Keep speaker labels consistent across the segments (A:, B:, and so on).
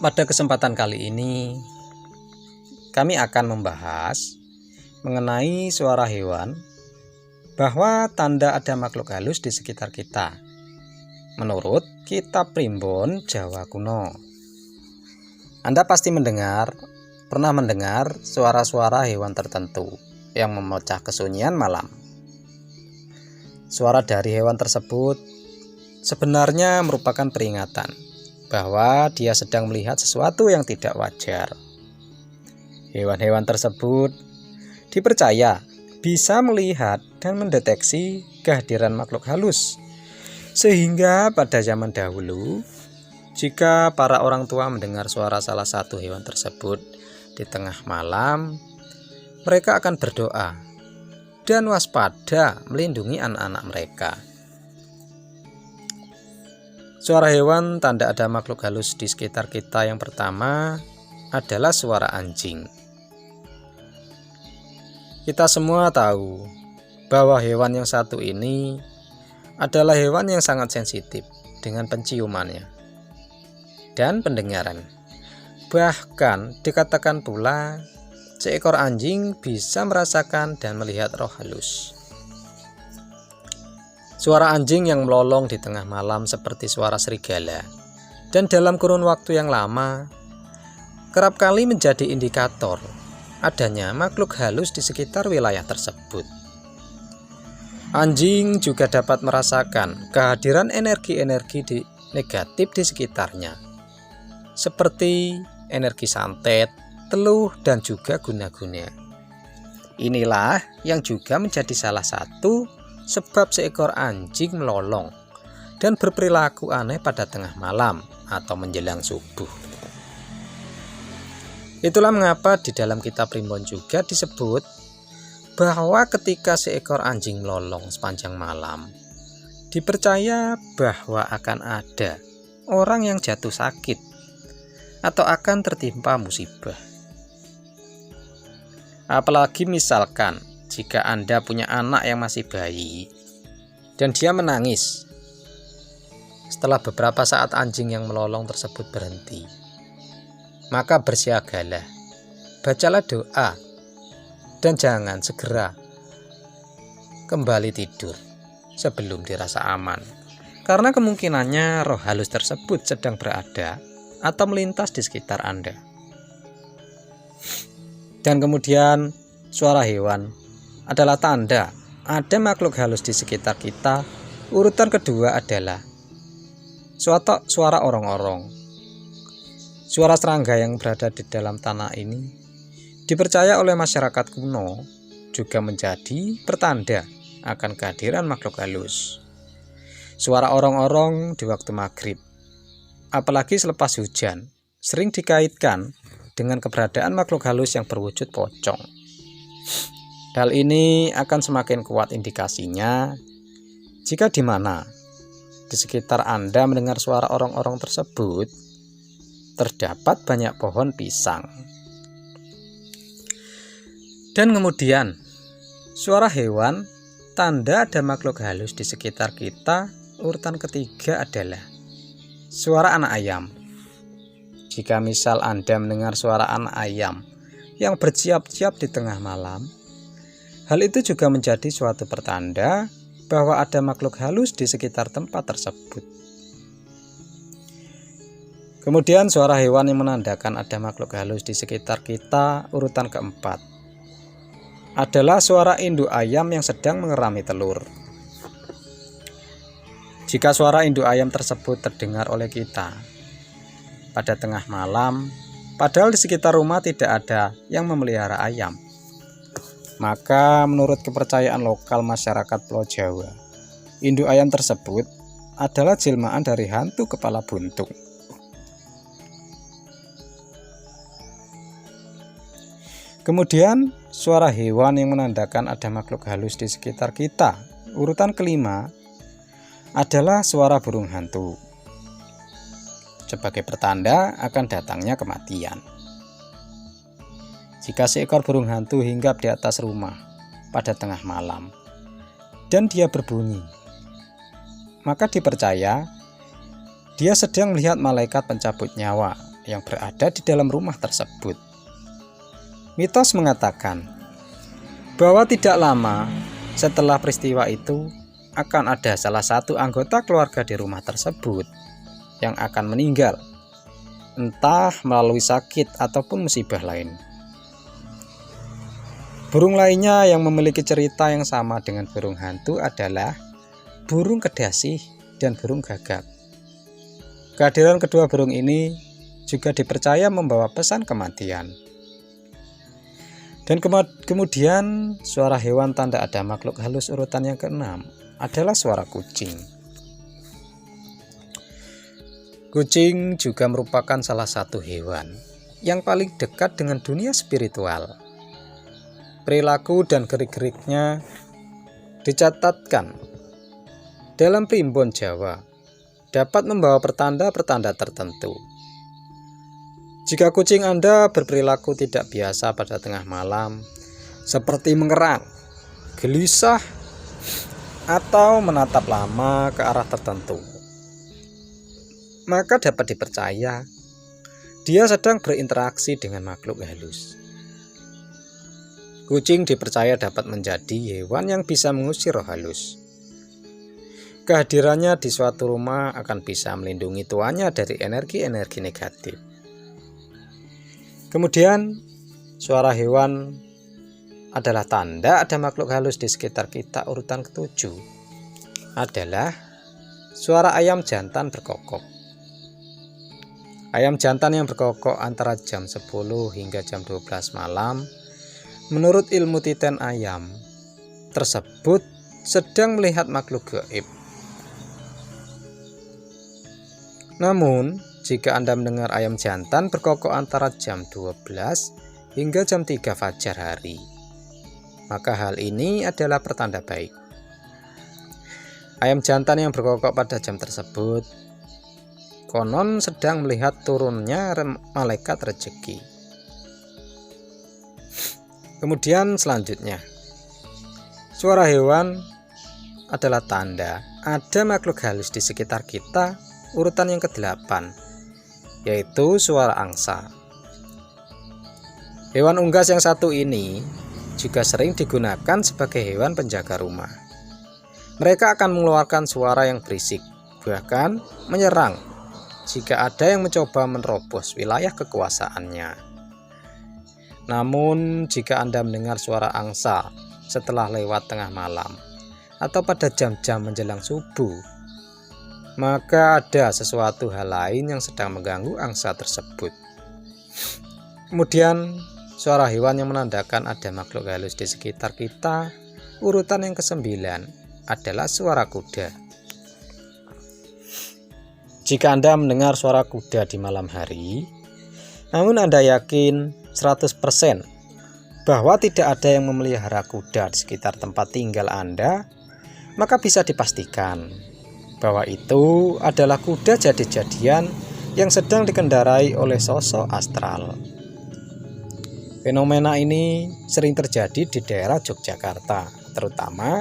A: Pada kesempatan kali ini, kami akan membahas mengenai suara hewan, bahwa tanda ada makhluk halus di sekitar kita, menurut Kitab Primbon Jawa Kuno. Anda pasti pernah mendengar suara-suara hewan tertentu yang memecah kesunyian malam. Suara dari hewan tersebut sebenarnya merupakan peringatan bahwa dia sedang melihat sesuatu yang tidak wajar. Hewan-hewan tersebut dipercaya bisa melihat dan mendeteksi kehadiran makhluk halus, sehingga pada zaman dahulu, jika para orang tua mendengar suara salah satu hewan tersebut di tengah malam, mereka akan berdoa dan waspada melindungi anak-anak mereka. Suara hewan tanda ada makhluk halus di sekitar kita yang pertama adalah suara anjing. Kita semua tahu bahwa hewan yang satu ini adalah hewan yang sangat sensitif dengan penciumannya dan pendengaran. Bahkan dikatakan pula seekor anjing bisa merasakan dan melihat roh halus. Suara anjing yang melolong di tengah malam seperti suara serigala, dan dalam kurun waktu yang lama kerap kali menjadi indikator adanya makhluk halus di sekitar wilayah tersebut. Anjing juga dapat merasakan kehadiran energi-energi negatif di sekitarnya, seperti energi santet, teluh, dan juga guna-guna. Inilah yang juga menjadi salah satu sebab seekor anjing melolong dan berperilaku aneh pada tengah malam atau menjelang subuh. Itulah mengapa di dalam Kitab Primbon juga disebut bahwa ketika seekor anjing melolong sepanjang malam, dipercaya bahwa akan ada orang yang jatuh sakit atau akan tertimpa musibah. Apalagi misalkan jika Anda punya anak yang masih bayi dan dia menangis, setelah beberapa saat anjing yang melolong tersebut berhenti, maka bersiagalah, bacalah doa, dan jangan segera kembali tidur sebelum dirasa aman, karena kemungkinannya roh halus tersebut sedang berada atau melintas di sekitar Anda. Dan kemudian suara hewan adalah tanda ada makhluk halus di sekitar kita. Urutan kedua adalah suara orong-orong. Suara serangga yang berada di dalam tanah ini dipercaya oleh masyarakat kuno juga menjadi pertanda akan kehadiran makhluk halus. Suara orong-orong di waktu maghrib, apalagi selepas hujan, sering dikaitkan dengan keberadaan makhluk halus yang berwujud pocong. Hal ini akan semakin kuat indikasinya jika di mana di sekitar Anda mendengar suara orong-orong tersebut terdapat banyak pohon pisang. Dan kemudian suara hewan tanda ada makhluk halus di sekitar kita. Urutan ketiga adalah suara anak ayam. Jika misal Anda mendengar suara anak ayam yang bersiap-siap di tengah malam, hal itu juga menjadi suatu pertanda bahwa ada makhluk halus di sekitar tempat tersebut. Kemudian suara hewan yang menandakan ada makhluk halus di sekitar kita, urutan keempat, adalah suara induk ayam yang sedang mengerami telur. Jika suara induk ayam tersebut terdengar oleh kita pada tengah malam, padahal di sekitar rumah tidak ada yang memelihara ayam, maka menurut kepercayaan lokal masyarakat Pulau Jawa, induk ayam tersebut adalah jelmaan dari hantu kepala buntung. Kemudian suara hewan yang menandakan ada makhluk halus di sekitar kita, urutan kelima, adalah suara burung hantu, sebagai pertanda akan datangnya kematian. Jika seekor burung hantu hinggap di atas rumah pada tengah malam dan dia berbunyi, maka dipercaya dia sedang melihat malaikat pencabut nyawa yang berada di dalam rumah tersebut. Mitos mengatakan bahwa tidak lama setelah peristiwa itu akan ada salah satu anggota keluarga di rumah tersebut yang akan meninggal, entah melalui sakit ataupun musibah lain. Burung lainnya yang memiliki cerita yang sama dengan burung hantu adalah burung kedasih dan burung gagak. Kehadiran kedua burung ini juga dipercaya membawa pesan kematian. Dan kemudian suara hewan tanda ada makhluk halus urutan yang keenam adalah suara kucing. Kucing juga merupakan salah satu hewan yang paling dekat dengan dunia spiritual. Perilaku dan gerik-geriknya dicatatkan dalam primbon Jawa dapat membawa pertanda-pertanda tertentu. Jika kucing Anda berperilaku tidak biasa pada tengah malam, seperti mengerang, gelisah, atau menatap lama ke arah tertentu, maka dapat dipercaya dia sedang berinteraksi dengan makhluk halus. Kucing dipercaya dapat menjadi hewan yang bisa mengusir roh halus. Kehadirannya di suatu rumah akan bisa melindungi tuannya dari energi-energi negatif. Kemudian, suara hewan adalah tanda ada makhluk halus di sekitar kita. Urutan ketujuh adalah suara ayam jantan berkokok. Ayam jantan yang berkokok antara jam 10 hingga jam 12 malam, menurut ilmu titen ayam tersebut sedang melihat makhluk gaib. Namun, jika Anda mendengar ayam jantan berkokok antara jam 12 hingga jam 3 fajar hari, maka hal ini adalah pertanda baik. Ayam jantan yang berkokok pada jam tersebut konon sedang melihat turunnya malaikat rezeki. Kemudian selanjutnya, suara hewan adalah tanda ada makhluk halus di sekitar kita. Urutan yang ke-8 yaitu suara angsa. Hewan unggas yang satu ini juga sering digunakan sebagai hewan penjaga rumah. Mereka akan mengeluarkan suara yang berisik, bahkan menyerang jika ada yang mencoba menerobos wilayah kekuasaannya. Namun, jika Anda mendengar suara angsa setelah lewat tengah malam atau pada jam-jam menjelang subuh, maka ada sesuatu hal lain yang sedang mengganggu angsa tersebut. Kemudian, suara hewan yang menandakan ada makhluk halus di sekitar kita. Urutan yang ke-9 adalah suara kuda. Jika Anda mendengar suara kuda di malam hari, namun Anda yakin 100% bahwa tidak ada yang memelihara kuda di sekitar tempat tinggal Anda, maka bisa dipastikan bahwa itu adalah kuda jadi-jadian yang sedang dikendarai oleh sosok astral. Fenomena ini sering terjadi di daerah Yogyakarta, terutama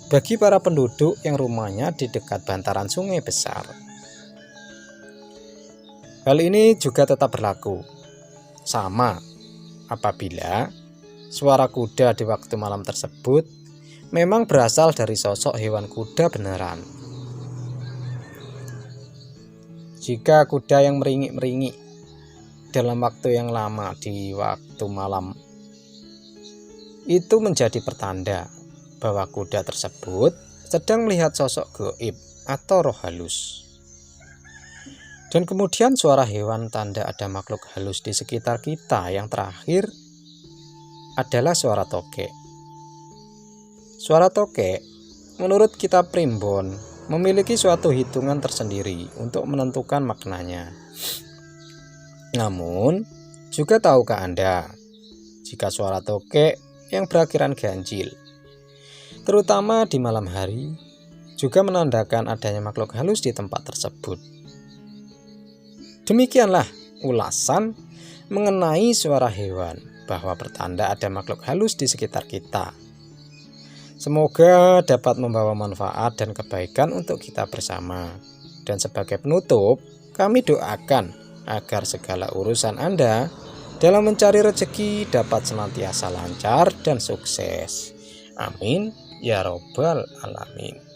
A: bagi para penduduk yang rumahnya di dekat bantaran sungai besar. Hal ini juga tetap berlaku sama apabila suara kuda di waktu malam tersebut memang berasal dari sosok hewan kuda beneran. Jika kuda yang meringik-meringik dalam waktu yang lama di waktu malam itu menjadi pertanda bahwa kuda tersebut sedang melihat sosok gaib atau roh halus. Dan kemudian suara hewan tanda ada makhluk halus di sekitar kita yang terakhir adalah suara tokek. Suara tokek menurut kitab primbon memiliki suatu hitungan tersendiri untuk menentukan maknanya. Namun, juga tahukah Anda jika suara tokek yang berakhiran ganjil, terutama di malam hari, juga menandakan adanya makhluk halus di tempat tersebut? Demikianlah ulasan mengenai suara hewan bahwa pertanda ada makhluk halus di sekitar kita. Semoga dapat membawa manfaat dan kebaikan untuk kita bersama. Dan sebagai penutup, kami doakan agar segala urusan Anda dalam mencari rezeki dapat senantiasa lancar dan sukses. Amin ya robbal alamin.